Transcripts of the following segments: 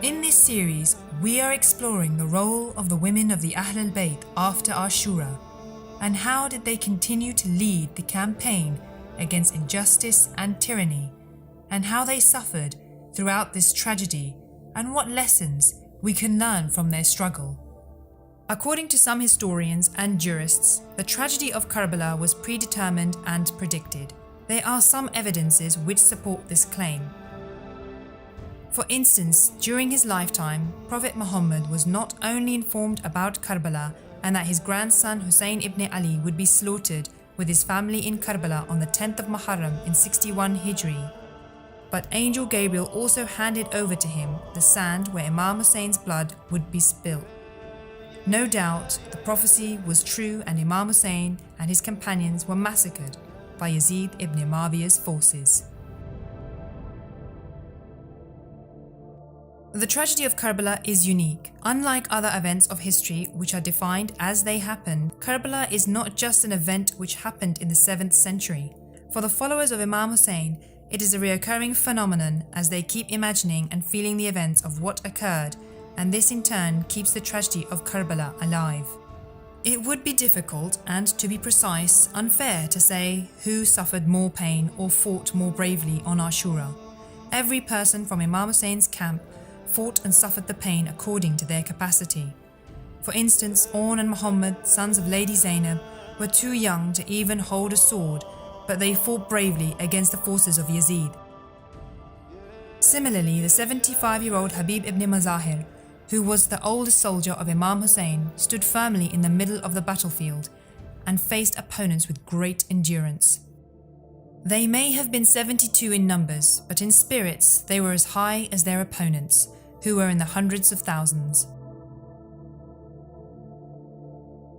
In this series, we are exploring the role of the women of the Ahl al-Bayt after Ashura, and how did they continue to lead the campaign against injustice and tyranny, and how they suffered throughout this tragedy, and what lessons we can learn from their struggle. According to some historians and jurists, the tragedy of Karbala was predetermined and predicted. There are some evidences which support this claim. For instance, during his lifetime, Prophet Muhammad was not only informed about Karbala and that his grandson Hussein ibn Ali would be slaughtered with his family in Karbala on the 10th of Muharram in 61 Hijri, but Angel Gabriel also handed over to him the sand where Imam Hussein's blood would be spilled. No doubt, the prophecy was true and Imam Hussein and his companions were massacred by Yazid ibn Muawiyah's forces. The tragedy of Karbala is unique. Unlike other events of history which are defined as they happened, Karbala is not just an event which happened in the 7th century. For the followers of Imam Hussein, it is a recurring phenomenon as they keep imagining and feeling the events of what occurred, and this in turn keeps the tragedy of Karbala alive. It would be difficult and, to be precise, unfair to say who suffered more pain or fought more bravely on Ashura. Every person from Imam Hussein's camp fought and suffered the pain according to their capacity. For instance, Orn and Muhammad, sons of Lady Zainab, were too young to even hold a sword, but they fought bravely against the forces of Yazid. Similarly, the 75-year-old Habib ibn Mazahir, who was the oldest soldier of Imam Hussein, stood firmly in the middle of the battlefield and faced opponents with great endurance. They may have been 72 in numbers, but in spirits they were as high as their opponents, who were in the hundreds of thousands.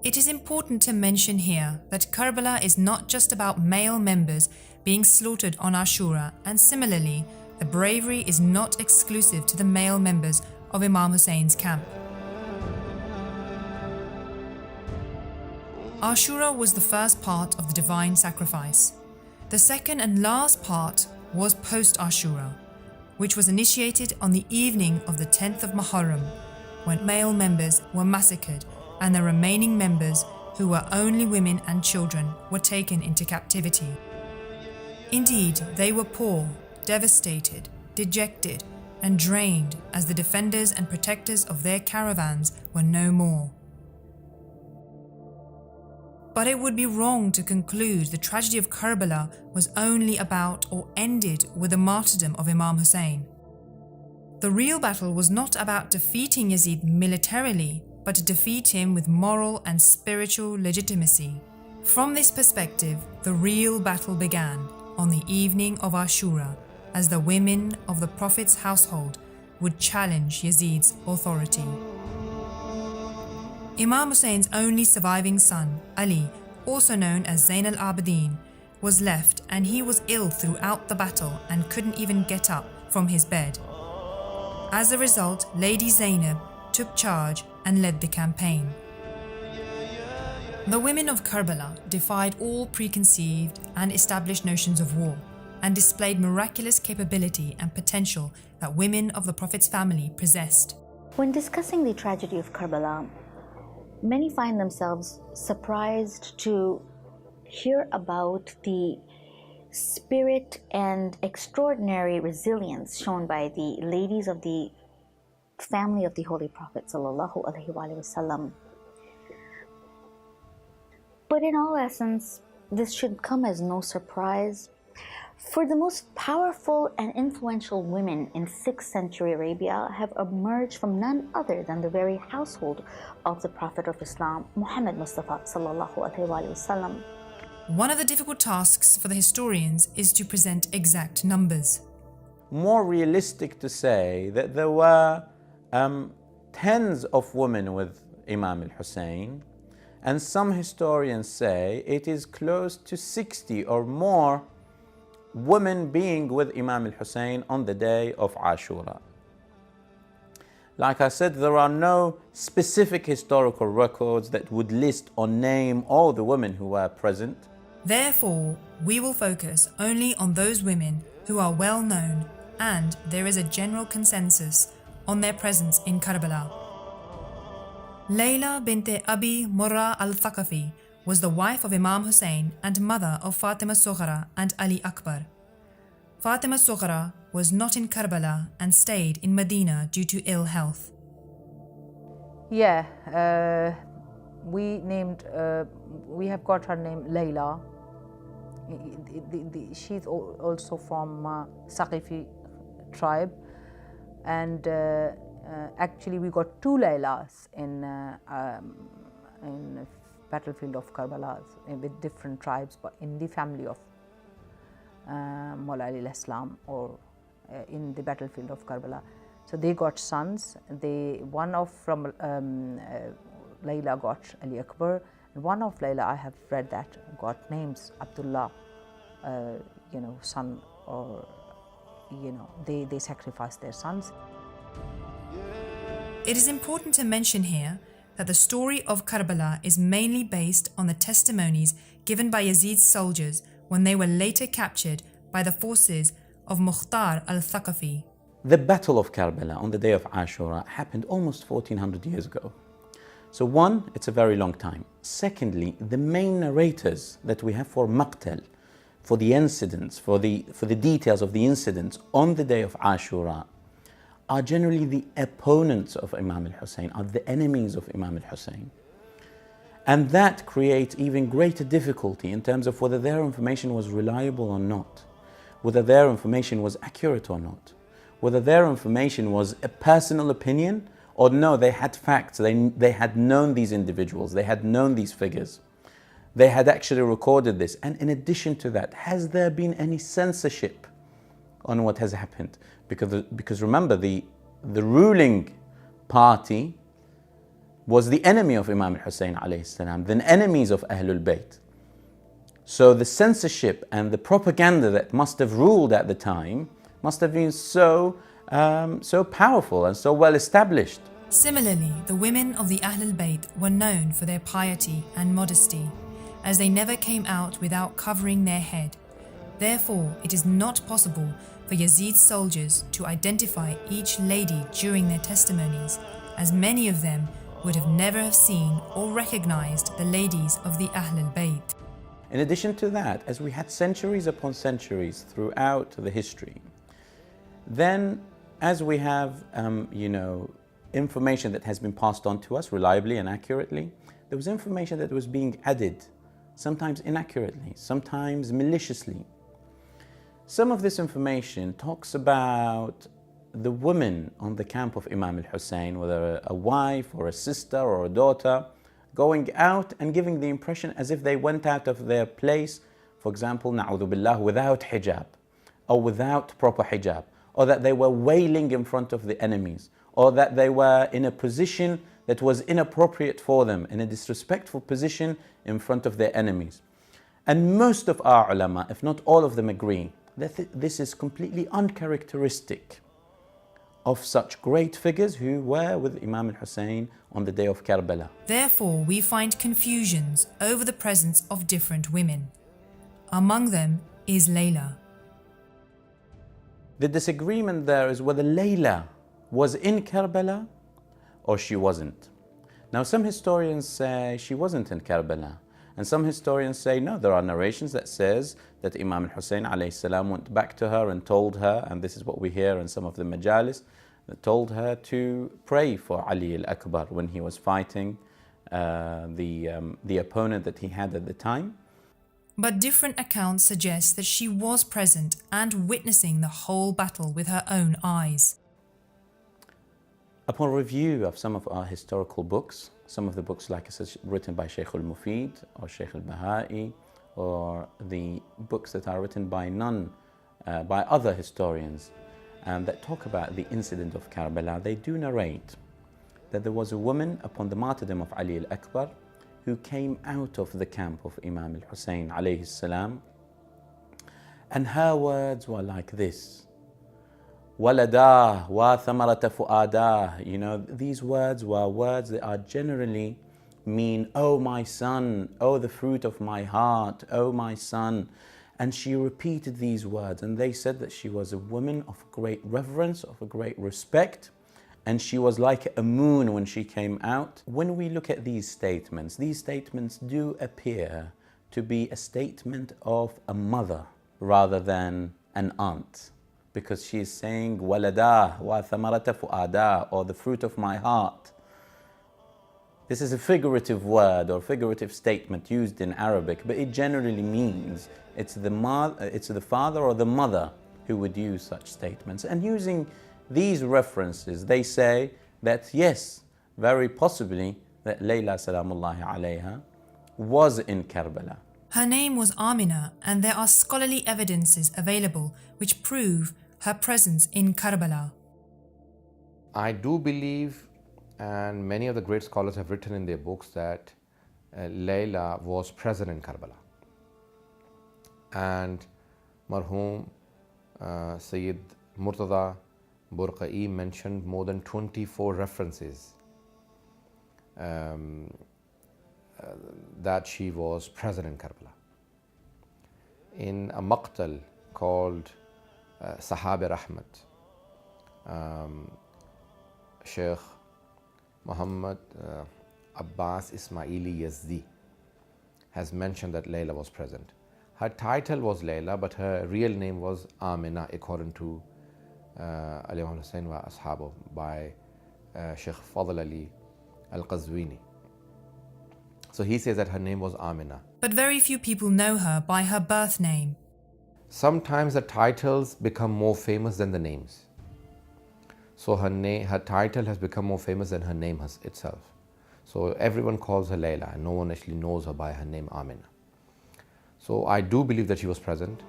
It is important to mention here that Karbala is not just about male members being slaughtered on Ashura, and similarly, the bravery is not exclusive to the male members of Imam Hussein's camp. Ashura was the first part of the divine sacrifice. The second and last part was post-Ashura, which was initiated on the evening of the 10th of Muharram, when male members were massacred and the remaining members, who were only women and children, were taken into captivity. Indeed, they were poor, devastated, dejected, and drained as the defenders and protectors of their caravans were no more. But it would be wrong to conclude the tragedy of Karbala was only about or ended with the martyrdom of Imam Hussein. The real battle was not about defeating Yazid militarily, but to defeat him with moral and spiritual legitimacy. From this perspective, the real battle began on the evening of Ashura, as the women of the Prophet's household would challenge Yazid's authority. Imam Hussein's only surviving son, Ali, also known as Zain al-Abidin, was left, and he was ill throughout the battle and couldn't even get up from his bed. As a result, Lady Zainab took charge and led the campaign. The women of Karbala defied all preconceived and established notions of war, and displayed miraculous capability and potential that women of the Prophet's family possessed. When discussing the tragedy of Karbala, many find themselves surprised to hear about the spirit and extraordinary resilience shown by the ladies of the family of the Holy Prophet ﷺ. But in all essence, this should come as no surprise, for the most powerful and influential women in 6th century Arabia have emerged from none other than the very household of the Prophet of Islam, Muhammad Mustafa ﷺ. One of the difficult tasks for the historians is to present exact numbers. More realistic to say that there were tens of women with Imam al-Hussein, and some historians say it is close to 60 or more women being with Imam al-Hussein on the day of Ashura. Like I said, there are no specific historical records that would list or name all the women who were present. Therefore, we will focus only on those women who are well known, and there is a general consensus on their presence in Karbala. Layla bint Abi Murra al-Thaqafi was the wife of Imam Hussein and mother of Fatima Sughra and Ali Akbar. Fatima Sughra was not in Karbala and stayed in Medina due to ill health. Yeah, we have got her name Layla. She's also from Saqifi tribe, and actually we got two Laylas in battlefield of Karbala with different tribes, but in the family of Mawla Ali al-Islam, or in the battlefield of Karbala. So they got sons. One of from Layla got Ali Akbar, and one of Layla, I have read that, got names Abdullah, son, or they sacrificed their sons. It is important to mention here that the story of Karbala is mainly based on the testimonies given by Yazid's soldiers when they were later captured by the forces of Mukhtar al-Thaqafi. The Battle of Karbala on the day of Ashura happened almost 1400 years ago. So one, it's a very long time. Secondly, the main narrators that we have for Maqtal, for the incidents, for the details of the incidents on the day of Ashura, are generally the opponents of Imam al-Hussein, are the enemies of Imam al-Hussein. And that creates even greater difficulty in terms of whether their information was reliable or not, whether their information was accurate or not, whether their information was a personal opinion or no, they had facts, they had known these individuals, they had known these figures, they had actually recorded this. And in addition to that, has there been any censorship on what has happened? Because remember, the ruling party was the enemy of Imam al-Hussein alayhi salam, the enemies of Ahlul Bayt. So the censorship and the propaganda that must have ruled at the time must have been so powerful and so well established. Similarly, the women of the Ahlul Bayt were known for their piety and modesty, as they never came out without covering their head. Therefore, it is not possible for Yazid's soldiers to identify each lady during their testimonies, as many of them would have never have seen or recognized the ladies of the Ahlul Bayt. In addition to that, as we had centuries upon centuries throughout the history, then as we have information that has been passed on to us reliably and accurately, there was information that was being added, sometimes inaccurately, sometimes maliciously. Some of this information talks about the women on the camp of Imam al-Hussein, whether a wife or a sister or a daughter, going out and giving the impression as if they went out of their place, for example, na'udhu billah, without hijab, or without proper hijab, or that they were wailing in front of the enemies, or that they were in a position that was inappropriate for them, in a disrespectful position in front of their enemies. And most of our ulama, if not all of them, agree that this is completely uncharacteristic of such great figures who were with Imam al-Hussein on the day of Karbala. Therefore, we find confusions over the presence of different women. Among them is Layla. The disagreement there is whether Layla was in Karbala or she wasn't. Now, some historians say she wasn't in Karbala, and some historians say no, there are narrations that says that Imam al-Hussein alayhi salam went back to her and told her, and this is what we hear in some of the majalis, that told her to pray for Ali al-Akbar when he was fighting the opponent that he had at the time. But different accounts suggest that she was present and witnessing the whole battle with her own eyes. Upon review of some of our historical books, some of the books like I said written by Shaykh al-Mufid or Shaykh al-Bahai, or the books that are written by by other historians that talk about the incident of Karbala, they do narrate that there was a woman upon the martyrdom of Ali al-Akbar who came out of the camp of Imam al-Hussein alayhi salam, and her words were like this: Waladah wa thamarata fu'adah. These words were words that are generally mean, oh my son, oh the fruit of my heart, oh my son. And she repeated these words, and they said that she was a woman of great reverence, of a great respect, and she was like a moon when she came out. When we look at these statements do appear to be a statement of a mother rather than an aunt, because she is saying waladah wa thamarata fu'ada, or the fruit of my heart. This is a figurative word or figurative statement used in Arabic, but it generally means it's the father or the mother who would use such statements. And using these references, they say that yes, very possibly that Layla salamullahi alayha was in Karbala. Her name was Amina, and there are scholarly evidences available which prove her presence in Karbala. I do believe, and many of the great scholars have written in their books, that Layla was present in Karbala. And Marhum Sayyid Murtada Burqa'i mentioned more than 24 references that she was present in Karbala. In a maqtal called Sahab Rahmat, Sheikh Muhammad Abbas Ismaili Yazdi has mentioned that Layla was present. Her title was Layla, but her real name was Amina, according to Ali Hussain wa Ashabo by Sheikh Fadl Ali Al-Qazwini. So he says that her name was Amina. But very few people know her by her birth name. Sometimes the titles become more famous than the names. So her title has become more famous than her name itself. So everyone calls her Layla, and no one actually knows her by her name Amina. So I do believe that she was present.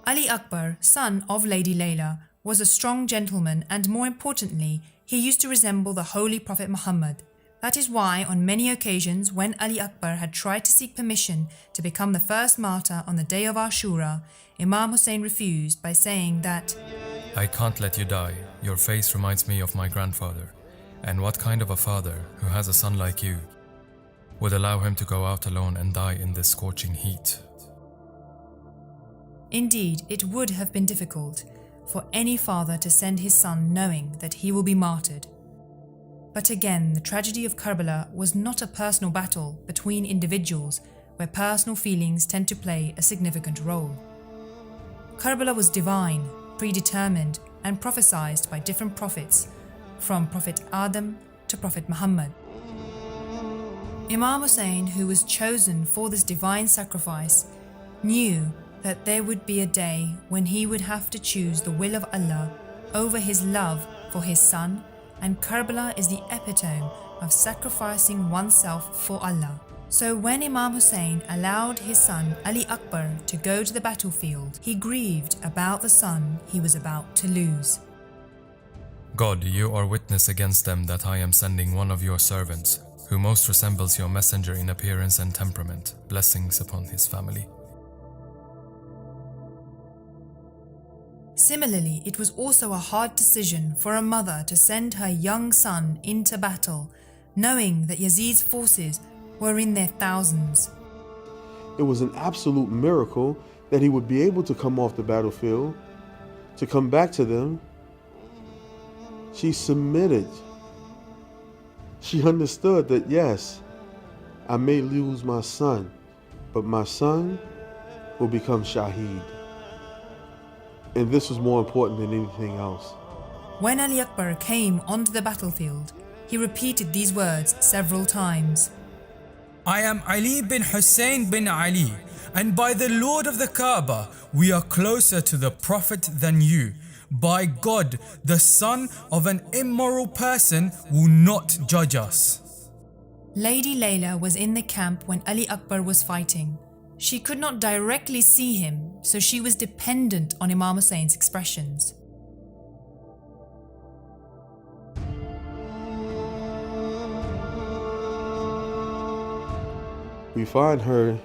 Ali Akbar, son of Lady Layla, was a strong gentleman, and more importantly, he used to resemble the Holy Prophet Muhammad. That is why on many occasions when Ali Akbar had tried to seek permission to become the first martyr on the day of Ashura, Imam Hussein refused by saying that, "I can't let you die. Your face reminds me of my grandfather. And what kind of a father who has a son like you would allow him to go out alone and die in this scorching heat?" Indeed, it would have been difficult for any father to send his son knowing that he will be martyred. But again, the tragedy of Karbala was not a personal battle between individuals where personal feelings tend to play a significant role. Karbala was divine, predetermined, and prophesied by different prophets, from Prophet Adam to Prophet Muhammad. Imam Hussein, who was chosen for this divine sacrifice, knew that there would be a day when he would have to choose the will of Allah over his love for his son, and Karbala is the epitome of sacrificing oneself for Allah. So when Imam Hussein allowed his son Ali Akbar to go to the battlefield, he grieved about the son he was about to lose. "God, you are witness against them that I am sending one of your servants, who most resembles your messenger in appearance and temperament. Blessings upon his family." Similarly, it was also a hard decision for a mother to send her young son into battle, knowing that Yazid's forces were in their thousands. It was an absolute miracle that he would be able to come off the battlefield, to come back to them. She submitted. She understood that, yes, I may lose my son, but my son will become Shaheed. And this was more important than anything else. When Ali Akbar came onto the battlefield, he repeated these words several times. "I am Ali bin Hussein bin Ali, and by the Lord of the Kaaba, we are closer to the Prophet than you. By God, the son of an immoral person will not judge us." Lady Layla was in the camp when Ali Akbar was fighting. She could not directly see him, so she was dependent on Imam Hussein's expressions. We find her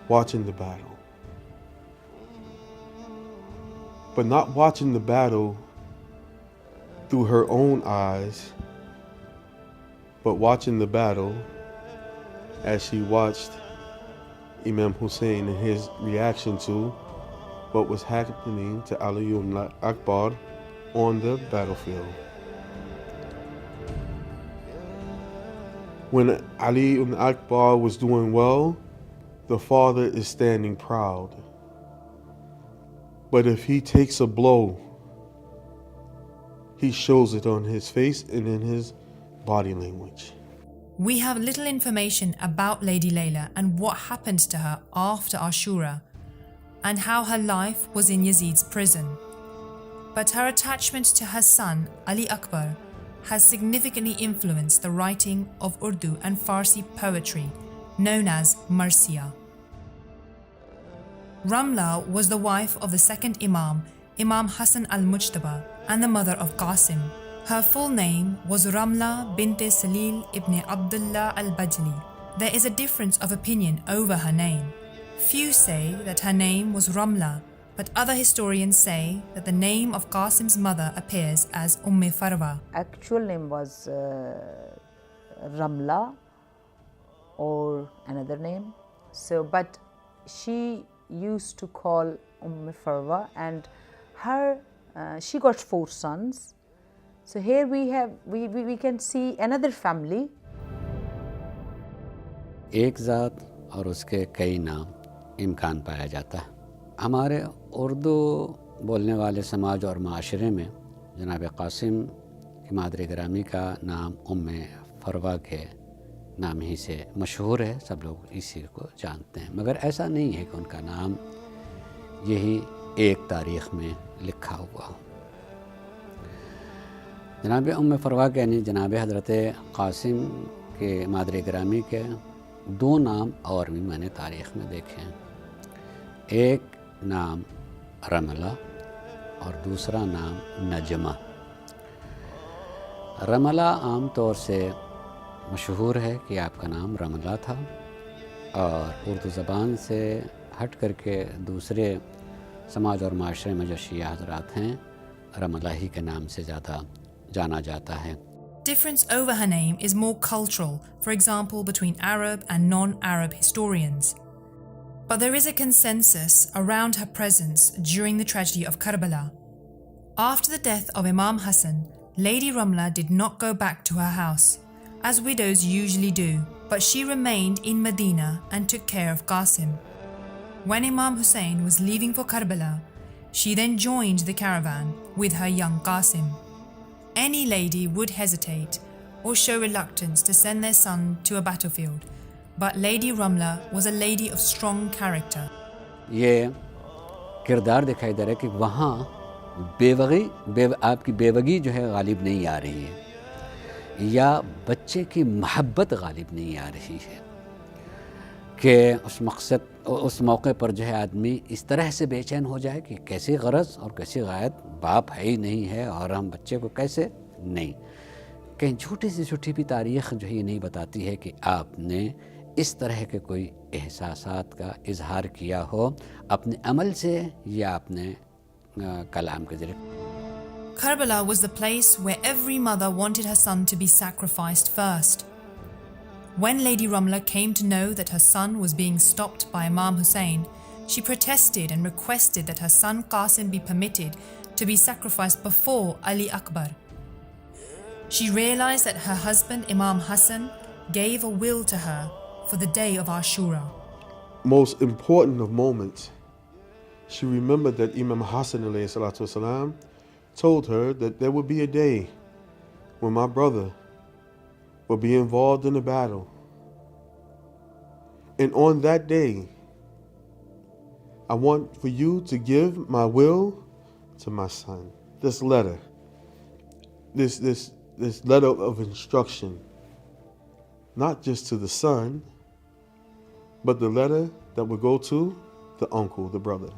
watching the battle, but not watching the battle through her own eyes, but watching the battle as she watched Imam Hussein and his reaction to what was happening to Ali ibn Akbar on the battlefield. When Ali ibn Akbar was doing well, the father is standing proud. But if he takes a blow, he shows it on his face and in his body language. We have little information about Lady Layla and what happened to her after Ashura, and how her life was in Yazid's prison. But her attachment to her son, Ali Akbar, has significantly influenced the writing of Urdu and Farsi poetry, known as Marsiya. Ramla was the wife of the second Imam, Imam Hassan al-Mujtaba, and the mother of Qasim. Her full name was Ramla bint Salil ibn Abdullah al-Bajli. There is a difference of opinion over her name. Few say that her name was Ramla, but other historians say that the name of Qasim's mother appears as Farwa. Actual name was Ramla or another name. So, but she used to call Farwa, and her she got 4 sons. So here we can see another family. एक ज़ात और उसके कई नाम इम्कान पाया जाता है। हमारे उर्दू बोलने वाले समाज और माशरे में जनाब कासिम की मादर गिरामी का नाम फरवा के नाम ही से मशहूर है, सब लोग इसी को जानते हैं। मगर ऐसा नहीं है कि उनका नाम यही एक तारीख़ में लिखा हुआ हो। जनाब फरवा के यानी जनाब हज़रत कासिम के मादर गिरामी के 2 नाम और भी मैंने तारीख़ में देखे हैं। एक नाम रमला और दूसरा नाम नजमा। रमला आम तौर से मशहूर है कि आपका नाम रमला था, और उर्दू ज़बान से हट करके दूसरे समाज और माशरे में जो शिया हज़रात हैं, रमला ही के नाम से ज़्यादा जाना जाता है। Difference over her name is more cultural, for example between Arab and non-Arab historians. But there is a consensus around her presence during the tragedy of Karbala. After the death of Imam Hassan, Lady Ramla did not go back to her house, as widows usually do, but she remained in Medina and took care of Qasim. When Imam Hussein was leaving for Karbala, she then joined the caravan with her young Qasim. Any lady would hesitate or show reluctance to send their son to a battlefield, but Lady Ramla was a lady of strong character. ये किरदार दिखाई दे रहा है कि वहाँ आपकी बेवगी जो है गालिब नहीं आ रही है, या बच्चे की मोहब्बत गालिब नहीं आ रही है, कि उस मौके पर जो है आदमी इस तरह से बेचैन हो जाए कि कैसी गरज और कैसी गायत, बाप है ही नहीं है और हम बच्चे को कैसे, नहीं। कहीं झूठी से झूठी भी तारीख़ जो है ये नहीं बताती है कि आपने इस तरह के कोई एहसासात का इजहार किया हो अपने अमल से या अपने कलाम के ज़रिए। Karbala was the place where every mother wanted her son to be sacrificed first. When Lady Ramla came to know that her son was being stopped by Imam Hussein, she protested and requested that her son Qasim be permitted to be sacrificed before Ali Akbar. She realized that her husband Imam Hassan gave a will to her for the day of Ashura. Most important of moments, she remembered that Imam Hassan والسلام, told her that there would be a day when my brother will be involved in a battle. And on that day, I want for you to give my will to my son. This letter, this letter of instruction, not just to the son, but the letter that would go to the uncle, the brother.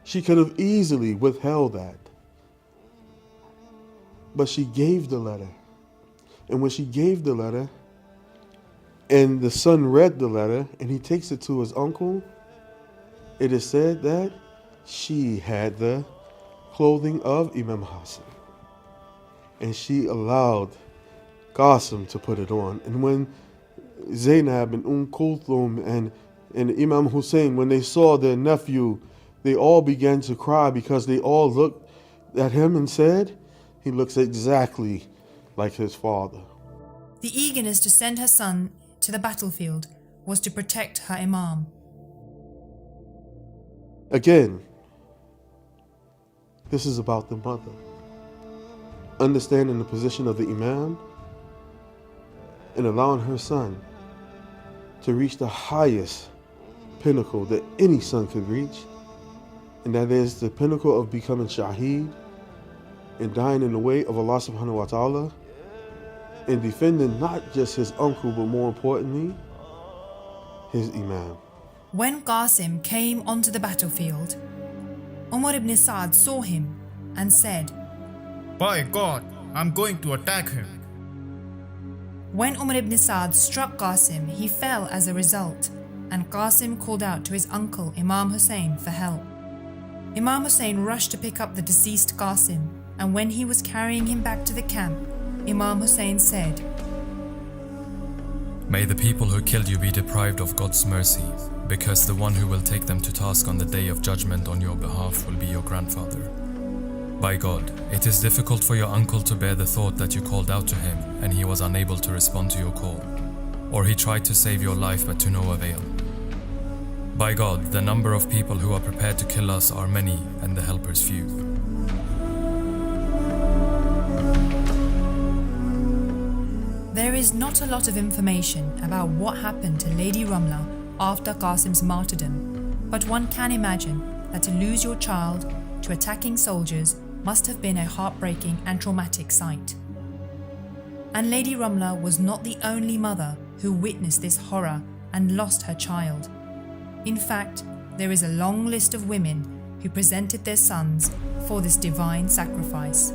She could have easily withheld that, but she gave the letter. And when she gave the letter, and the son read the letter, and he takes it to his uncle, it is said that she had the clothing of Imam Hassan, and she allowed Qasim to put it on. And when Zainab and Kulthum and Imam Hussein, when they saw their nephew, they all began to cry because they all looked at him and said, he looks exactly like his father. The eagerness to send her son to the battlefield was to protect her Imam. Again, this is about the mother. Understanding the position of the Imam and allowing her son to reach the highest pinnacle that any son could reach, and that is the pinnacle of becoming shaheed and dying in the way of Allah subhanahu wa ta'ala and defending not just his uncle, but more importantly, his Imam. When Qasim came onto the battlefield, Umar ibn Sa'd saw him and said, "By God, I'm going to attack him." When Umar ibn Sa'd struck Qasim, he fell as a result, and Qasim called out to his uncle Imam Hussein for help. Imam Hussein rushed to pick up the deceased Qasim, and when he was carrying him back to the camp, Imam Hussein said, "May the people who killed you be deprived of God's mercy, because the one who will take them to task on the day of judgment on your behalf will be your grandfather. By God, it is difficult for your uncle to bear the thought that you called out to him and he was unable to respond to your call, or he tried to save your life but to no avail. By God, the number of people who are prepared to kill us are many and the helpers few." There is not a lot of information about what happened to Lady Ramla after Qasim's martyrdom, but one can imagine that to lose your child to attacking soldiers must have been a heartbreaking and traumatic sight. And Lady Ramla was not the only mother who witnessed this horror and lost her child. In fact, there is a long list of women who presented their sons for this divine sacrifice.